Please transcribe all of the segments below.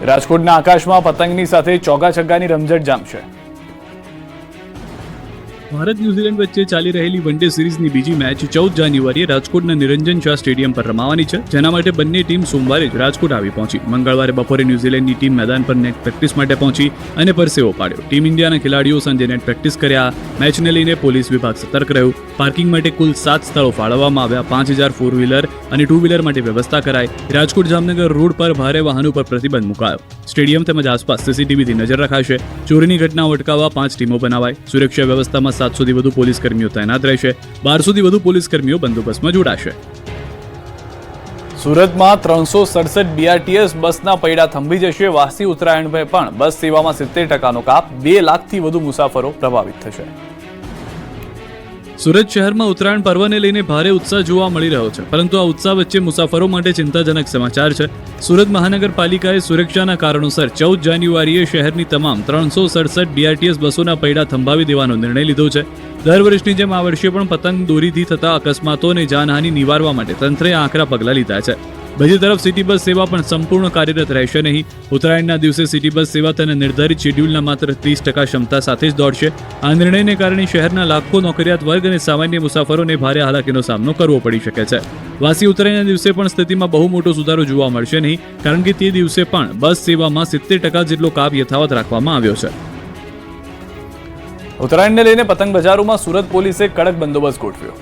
રાજકોટના આકાશમાં પતંગની સાથે ચોગા છગ્ગાની રમઝટ જામશે. ભારત ન્યૂઝીલેન્ડ વચ્ચે ચાલી રહેલી વન ડે સિરીઝની બીજી મેચ 14 જાન્યુઆરીએ રાજકોટના નિરંજન શાહ સ્ટેડિયમ પર રમાવાની છે, જેના માટે બંને ટીમ સોમવારે જ રાજકોટ આવી પહોંચી. મંગળવારે બપોરે ન્યૂઝીલેન્ડની ટીમ મેદાન પર નેટ પ્રેક્ટિસ માટે પહોંચી અને પરસેવો પાડ્યો. ટીમ ઇન્ડિયાના ખેલાડીઓ સાંજે નેટ પ્રેક્ટિસ કર્યા. મેચને લઈને પોલીસ વિભાગ સતર્ક રહ્યું. પાર્કિંગ માટે કુલ 7 સ્થળો ફાળવવામાં આવ્યા. 5000 ફોર વ્હીલર અને ટુ વ્હીલર માટે વ્યવસ્થા કરાઈ. રાજકોટ જામનગર રોડ પર ભારે વાહનો પર પ્રતિબંધ મુકાયો. સ્ટેડિયમ તેમજ આસપાસ સીસીટીવીથી નજર રખાશે. ચોરીની ઘટનાઓ અટકાવવા 5 ટીમો બનાવાઈ. સુરક્ષા વ્યવસ્થામાં 700 થી વધુ પોલીસ કર્મીઓ તૈનાત રહેશે. 1200 થી વધુ પોલીસ કર્મીઓ બંદોબસ્તમાં જોડાશે. સુરતમાં 367 BRTS બસના પૈડા થંભી જશે. વાસી ઉત્તરાયણ પર પણ બસ સેવામાં 70% કાપ. 2 લાખથી વધુ મુસાફરો પ્રભાવિત થશે. સુરત શહેરમાં ઉત્તરાયણ પર્વને લઈને ભારે ઉત્સાહ જોવા મળી રહ્યો છે, પરંતુ આ ઉત્સાહ વચ્ચે મુસાફરો માટે ચિંતાજનક સમાચાર છે. સુરત મહાનગરપાલિકાએ સુરક્ષાના કારણોસર 14 જાન્યુઆરીએ શહેરની તમામ 367 BRTS બસોના પૈડા થંભાવી દેવાનો નિર્ણય લીધો છે. દર વર્ષની જેમ આ વર્ષે પણ પતંગ દોરીથી થતા અકસ્માતો અને જાનહાનિ નિવારવા માટે તંત્રે આકરા પગલાં લીધા છે. બીજી તરફ સિટી બસ સેવા પણ સંપૂર્ણ કાર્યરત રહેશે નહીં. ઉત્તરાયણના દિવસે સિટી બસ સેવા તેના નિર્ધારિત શેડ્યુલના માત્ર 30% ક્ષમતા સાથે જ દોડશે. આ નિર્ણયને કારણે શહેરના લાખો નોકરિયાત વર્ગ અને સામાન્ય મુસાફરોને ભારે હાલાકીનો સામનો કરવો પડી શકે છે. વાસી ઉત્તરાયણના દિવસે પણ સ્થિતિમાં બહુ મોટો સુધારો જોવા મળશે નહીં, કારણ કે તે દિવસે પણ બસ સેવામાં 70% જેટલો કાપ યથાવત રાખવામાં આવ્યો છે. ઉત્તરાયણને લઈને પતંગ બજારોમાં સુરત પોલીસે કડક બંદોબસ્ત ગોઠવ્યો.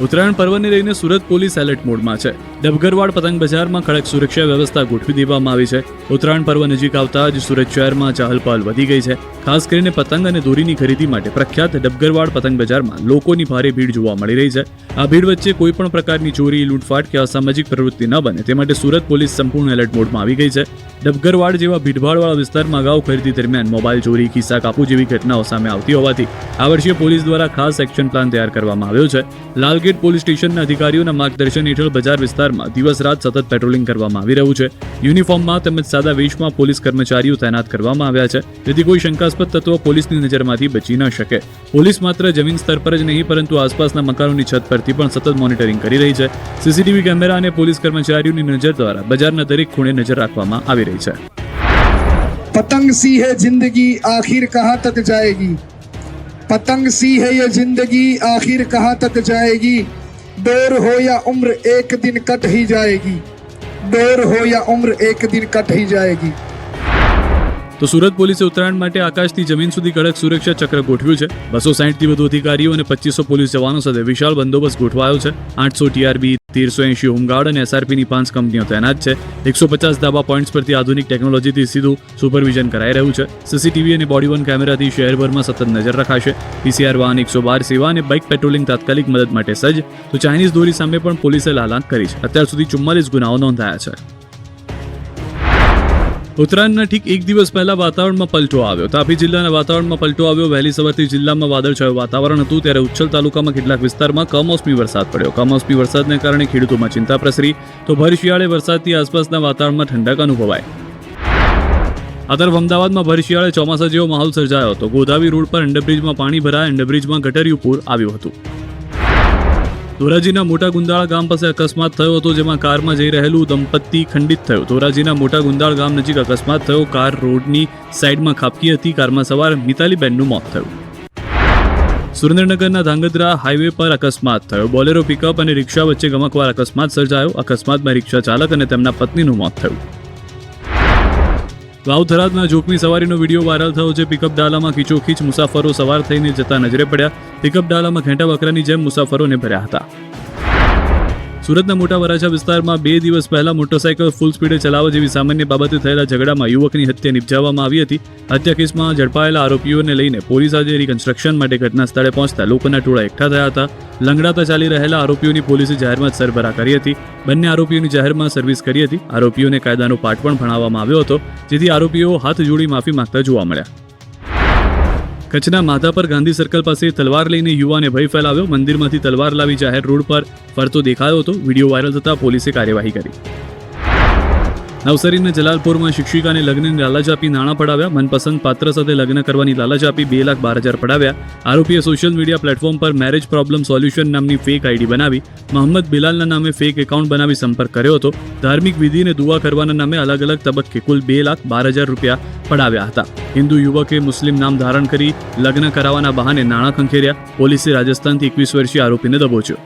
ઉત્તરાયણ પર્વને લઈને સુરત પોલીસ એલર્ટ મોડમાં છે. ડબગરવાડ પતંગ બજારમાં કડક સુરક્ષા વ્યવસ્થા ગોઠવી દેવામાં આવી છે. ઉત્તરાયણ પર્વ નજીક આવતા જ સુરત શહેરમાં ચહલ પહલ વધી ગઈ છે. ખાસ કરીને પતંગ અને દોરીની ખરીદી માટે પ્રખ્યાત ડબગરવાડ પતંગ બજારમાં લોકોની ભારે ભીડ જોવા મળી રહી છે. આ ભીડ વચ્ચે કોઈ પણ પ્રકારની ચોરી, લૂંટફાટ કે અસામાજિક પ્રવૃત્તિ ન બને તે માટે સુરત પોલીસ સંપૂર્ણ એલર્ટ મોડમાં આવી ગઈ છે. ડબગરવાડ જેવા ભીડભાડવાળા વિસ્તારમાં અગાઉ ખરીદી દરમિયાન મોબાઈલ ચોરી, ખિસ્સા કાપુ જેવી ઘટનાઓ સામે આવતી હોવાથી આ વર્ષે પોલીસ દ્વારા ખાસ એક્શન પ્લાન તૈયાર કરવામાં આવ્યો છે. લાલગેટ પોલીસ સ્ટેશનના અધિકારીઓના માર્ગદર્શન હેઠળ બજાર વિસ્તારમાં દિવસ રાત સતત પેટ્રોલિંગ કરવામાં આવી રહ્યું છે. યુનિફોર્મમાં તેમજ સાદા વેશમાં પોલીસ કર્મચારીઓ તૈનાત કરવામાં આવ્યા છે, જેથી કોઈ શંકાસ્પદ તત્વો પોલીસની નજરમાંથી બચી ન શકે. પોલીસ માત્ર જમીન સ્તર પર જ નહીં, પરંતુ આસપાસના મકાનોની છત પરથી પણ સતત મોનિટરિંગ કરી રહી છે. સીસીટીવી કેમેરા અને પોલીસ કર્મચારીઓની નજર દ્વારા બજારના દરેક ખૂણે નજર રાખવામાં આવી રહી છે. पतंग सी है जिंदगी आखिर कहाँ तक जाएगी, पतंग सी है ये जिंदगी आखिर कहाँ तक जाएगी, डोर हो या उम्र एक दिन कट ही जाएगी, डोर हो या उम्र एक दिन कट ही जाएगी. તો સુરત પોલીસે ઉત્તરાયણ માટે આકાશથી જમીન સુધી કડક સુરક્ષા ચક્ર ગોઠવ્યું છે. 260 થી વધુ અધિકારીઓ અને 2500 પોલીસ જવાનો સાથે વિશાળ બંદોબસ્ત ગોઠવાયો છે. 800 TRB, 1380 હોમગાર્ડ અને SRPની 5 કંપનીઓ તૈનાત છે. 150 ધાબા પોઈન્ટ્સ પરથી આધુનિક ટેકનોલોજીથી સીધું સુપરવિઝન કરાઈ રહ્યું છે. સીસીટીવી અને બોડી વન કેમેરાથી શહેરભરમાં સતત નજર રખાશે. PCR વાહન 112 સેવા અને બાઇક પેટ્રોલિંગ તાત્કાલિક મદદ માટે સજ્જ. તો ચાઇનીઝ દોરી સામે પણ પોલીસે લાલાંક કરી છે. અત્યાર સુધી 44 ગુનાઓ નોંધાયા છે. ઉત્તરાયણના ઠીક એક દિવસ પહેલા વાતાવરણમાં પલટો આવ્યો. તાપી જિલ્લાના વાતાવરણમાં પલટો આવ્યો. વહેલી સવારથી જિલ્લામાં વાદળછાયું વાતાવરણ હતું, ત્યારે ઉચ્છલ તાલુકામાં કેટલાક વિસ્તારમાં કમોસમી વરસાદ પડ્યો. કમોસમી વરસાદને કારણે ખેડૂતોમાં ચિંતા પ્રસરી, તો ભર શિયાળે વરસાદથી આસપાસના વાતાવરણમાં ઠંડક અનુભવાય. આ તરફ અમદાવાદમાં ભર શિયાળે ચોમાસા જેવો માહોલ સર્જાયો હતો. ગોદાવી રોડ પર અંડરબ્રિજમાં પાણી ભરાયા. અંડરબ્રિજમાં ગટરિયું પૂર આવ્યું હતું. ધોરાજીના મોટા ગુંદાળા ગામ પાસે અકસ્માત થયો હતો, જેમાં કારમાં જઈ રહેલું દંપતી ખંડિત થયું. ધોરાજીના મોટા ગુંદાળ ગામ નજીક અકસ્માત થયો. કાર રોડની સાઈડમાં ખાબકી હતી. કારમાં સવાર મિતાલીબેનનું મોત થયું. સુરેન્દ્રનગરના ધાંગધ્રા હાઈવે પર અકસ્માત થયો. બોલેરો પિકઅપ અને રિક્ષા વચ્ચે ગમકવાર અકસ્માત સર્જાયો. અકસ્માતમાં રિક્ષા ચાલક અને તેમના પત્નીનું મોત થયું. વાવ-થરાદમાં જોખમી સવારીનો વિડીયો વાયરલ થયો છે. પિકઅપ ડાલામાં ખીચોખીચ મુસાફરો સવાર થઈને જતા નજરે પડ્યા. પિકઅપ ડાલામાં ઘેંટા બકરાની જેમ મુસાફરોને ભર્યા હતા. સુરતના મોટા વરાછા વિસ્તારમાં 2 દિવસ પહેલા મોટરસાઇકલ ફૂલ સ્પીડે ચલાવવા જેવી સામાન્ય બાબતે થયેલા ઝઘડામાં યુવકની હત્યા નિપજાવવામાં આવી હતી. હત્યા કેસમાં ઝડપાયેલા આરોપીઓને લઈને પોલીસ આજે રિકન્સ્ટ્રક્શન માટે ઘટના સ્થળે પહોંચતા લોકોના ટોળા એકઠા થયા હતા. લંગડાતા ચાલી રહેલા આરોપીઓની પોલીસે જાહેરમાં જ સરભરા કરી હતી. બંને આરોપીઓની જાહેરમાં સર્વિસ કરી હતી. આરોપીઓને કાયદાનો પાઠ પણ ભણાવવામાં આવ્યો હતો, જેથી આરોપીઓ હાથ જોડી માફી માંગતા જોવા મળ્યા. કચ્છના માધાપર ગાંધી સર્કલ પાસે તલવાર લઈને યુવાને ભય ફેલાવ્યો. મંદિરમાંથી તલવાર લાવી જાહેર રોડ પર ફરતો દેખાયો હતો. વિડીયો વાયરલ થતા પોલીસે કાર્યવાહી કરી. નવસારીના જલાલપુરમાં શિક્ષિકાને લગ્નની લાલચ આપી નાણાં પડાવ્યા. મનપસંદ પાત્ર સાથે લગ્ન કરવાની લાલચ આપી 2,12,000 પડાવ્યા. આરોપીએ સોશિયલ મીડિયા પ્લેટફોર્મ પર મેરેજ પ્રોબ્લેમ સોલ્યુશન નામની ફેક આઈડી બનાવી મોહમ્મદ બિલાલના નામે ફેક એકાઉન્ટ બનાવી સંપર્ક કર્યો હતો. ધાર્મિક વિધિને દુઆ કરવાના નામે અલગ અલગ તબક્કે કુલ 2,12,000 રૂપિયા પડાવ્યા હતા. હિન્દુ યુવકે મુસ્લિમ નામ ધારણ કરી લગ્ન કરાવવાના બહાને નાણાં ખંખેર્યા. પોલીસે રાજસ્થાનથી 21 વર્ષીય આરોપીને દબોચ્યો.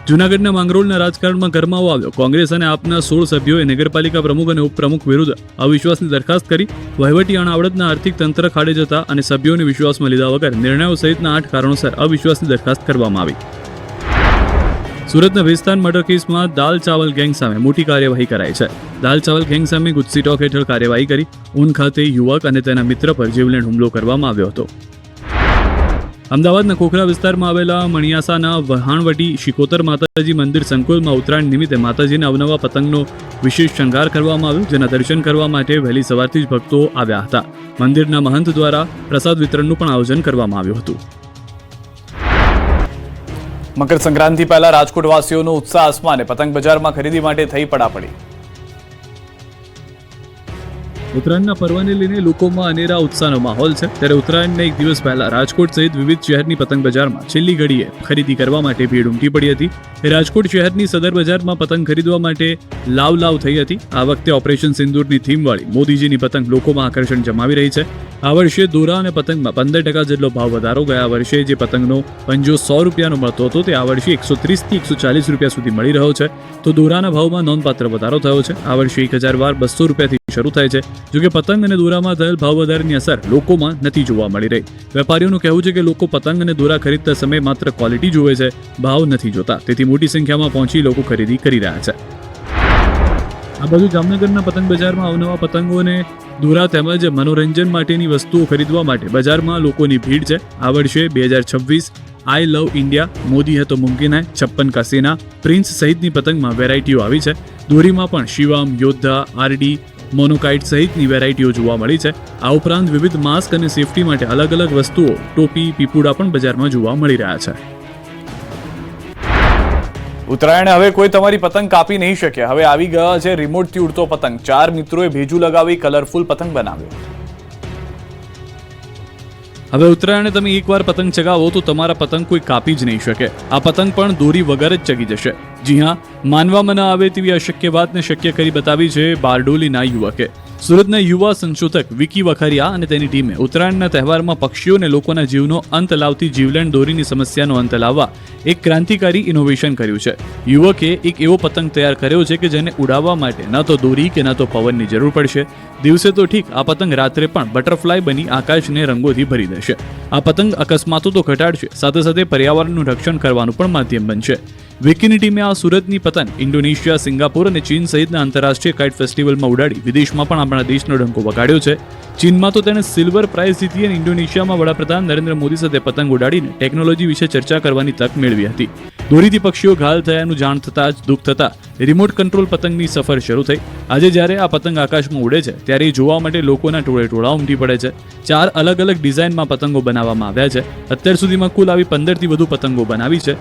જૂનાગઢના માંગરોળના રાજકારણમાં ગરમાવો આવ્યો. કોંગ્રેસ અને આપના 16 સભ્યોએ નગરપાલિકા પ્રમુખ અને ઉપપ્રમુખ વિરુદ્ધ અવિશ્વાસની દરખાસ્ત કરી. વહીવટી અણાવડતના આર્થિક તંત્ર ખાડે જતા અને સભ્યોને વિશ્વાસમાં લીધા વગર નિર્ણયો સહિતના 8 કારણોસર અવિશ્વાસની દરખાસ્ત કરવામાં આવી. સુરતના ભેસ્તાન મર્ડર કેસમાં દાલ ચાવલ ગેંગ સામે મોટી કાર્યવાહી કરાઈ છે. દાલ ચાવલ ગેંગ સામે ગુજસી ટોક હેઠળ કાર્યવાહી કરી. ઊન ખાતે યુવક અને તેના મિત્ર પર જીવલેણ હુમલો કરવામાં આવ્યો હતો. અમદાવાદના ખોખરા વિસ્તારમાં આવેલા મણિયાસાના વહાણવટી શિકોતર માતાજી મંદિર સંકુલમાં ઉત્તરાયણ નિમિત્તે માતાજીને અવનવા પતંગનો વિશેષ શણગાર કરવામાં આવ્યો, જેના દર્શન કરવા માટે વહેલી સવારથી જ ભક્તો આવ્યા હતા. મંદિરના મહંત દ્વારા પ્રસાદ વિતરણનું પણ આયોજન કરવામાં આવ્યું હતું. મકર સંક્રાંતિ પહેલા રાજકોટવાસીઓનો ઉત્સાહ આસમાને. પતંગ બજારમાં ખરીદી માટે થઈ પડાપડી. ઉત્તરાયણના પર્વને લઈને લોકોમાં અનેરા ઉત્સાહનો માહોલ છે. ત્યારે ઉત્તરાયણના એક દિવસ પહેલા રાજકોટ સહિત વિવિધ શહેરની પતંગ બજારમાં છેલ્લી ઘડીએ ખરીદી કરવા માટે ભીડ ઉમટી પડી હતી. રાજકોટ શહેરની સદર બજારમાં પતંગ ખરીદવા માટે લાવ થઈ હતી. આ વખતે ઓપરેશન સિંદૂરની થીમવાળી મોદીજીની પતંગ લોકોમાં આકર્ષણ જમાવી રહી છે. આ વર્ષે દોરા અને પતંગમાં 15% જેટલો ભાવ વધારો. ગયા વર્ષે જે પતંગનો પંજો 100 રૂપિયાનો મળતો હતો તે આ વર્ષે 130 થી 140 રૂપિયા સુધી મળી રહ્યો છે. તો દોરાના ભાવમાં નોંધપાત્ર વધારો થયો છે. આ વર્ષે 1000 વાર 200 રૂપિયાથી શરૂ થાય છે. જોકે પતંગ અને દોરામાં થયેલ ભાવ વધારાની અસર લોકોમાં નથી જોવા મળી રહી. વેપારીઓનું કહેવું છે કે લોકો પતંગ અને દોરા ખરીદતા સમયે માત્ર ક્વોલિટી જુએ છે, ભાવ નથી જોતા. તેથી મોટી સંખ્યામાં પહોંચી લોકો ખરીદી કરી રહ્યા છે. આ બાજુ જામનગરના પતંગ બજારમાં અવનવા પતંગોને દોરા તેમજ મનોરંજન માટેની વસ્તુઓ ખરીદવા માટે બજારમાં લોકોની ભીડ છે. આ વર્ષે 2026 આઈ લવ ઇન્ડિયા, મોદી હે તો મુમકિન હૈ, 56 કા સેના, પ્રિન્સ સહિતની પતંગમાં વેરાયટીઓ આવી છે. દોરીમાં પણ શિવમ, યોદ્ધા, આરડી, મોનોકાઇટ સહિતની વેરાયટીઓ જોવા મળી છે. આ ઉપરાંત વિવિધ માસ્ક અને સેફટી માટે અલગ અલગ વસ્તુઓ, ટોપી, પીપુડા પણ બજારમાં જોવા મળી રહ્યા છે. ઉત્તરાયણે હવે કોઈ તમારી પતંગ કાપી નહીં શકે. હવે આવી ગયા છે રિમોટથી ઉડતો પતંગ. 4 મિત્રોએ ભેજું લગાવી કલરફુલ પતંગ બનાવ્યો. હવે ઉત્તરાયણે તમે એકવાર પતંગ ચગાવો તો તમારા પતંગ કોઈ કાપી જ નહીં શકે. આ પતંગ પણ દોરી વગર જ ચગી જશે. જી હા, માનવામાં ન આવે તેવી અશક્ય વાતને શક્ય કરી બતાવી છે બારડોલીના યુવકે. સુરતના યુવા સંશોધક વિકી વખારિયા અને તેની ટીમે ઉત્તરાયણના તહેવારમાં પક્ષીઓ અને લોકોના જીવનો અંત લાવતી જીવલેણ દોરીની સમસ્યાનો અંત લાવવા એક ક્રાંતિકારી ઇનોવેશન કર્યું છે. યુવકે એક એવો પતંગ તૈયાર કર્યો છે કે જેને ઉડાવવા માટે ન તો દોરી કે ન તો પવનની જરૂર પડશે. દિવસે તો ઠીક, આ પતંગ રાત્રે પણ બટરફ્લાય બની આકાશને રંગોથી ભરી દેશે. આ પતંગ અકસ્માતો તો ઘટાડશે, સાથે સાથે પર્યાવરણનું રક્ષણ કરવાનું પણ માધ્યમ બનશે. વિકીની ટીમે આ સુરતની પતંગ ઇન્ડોનેશિયા, સિંગાપુર અને ચીન સહિતના આંતરરાષ્ટ્રીય કાઇટ ફેસ્ટિવલમાં ઉડાડી વિદેશમાં પણ આપણા દેશનો ડંકો વગાડ્યો છે. ચીનમાં તો તેણે સિલ્વર પ્રાઇઝ જીતી અને ઇન્ડોનેશિયામાં વડાપ્રધાન નરેન્દ્ર મોદી સાથે પતંગ ઉડાડીને ટેકનોલોજી વિશે ચર્ચા કરવાની તક મેળવી હતી. દોરીથી પક્ષીઓ ઘાયલ થયાનું જાણ થતાં જ દુઃખ થતાં રિમોટ કંટ્રોલ પતંગની સફર શરૂ થઈ. આજે જ્યારે આ પતંગ આકાશમાં ઉડે છે ત્યારે એ જોવા માટે લોકોના ટોળા ઉમટી પડે છે. 4 અલગ અલગ ડિઝાઇનમાં પતંગો બનાવવામાં આવ્યા છે. અત્યાર સુધીમાં કુલ આવી 15થી વધુ પતંગો બનાવી છે.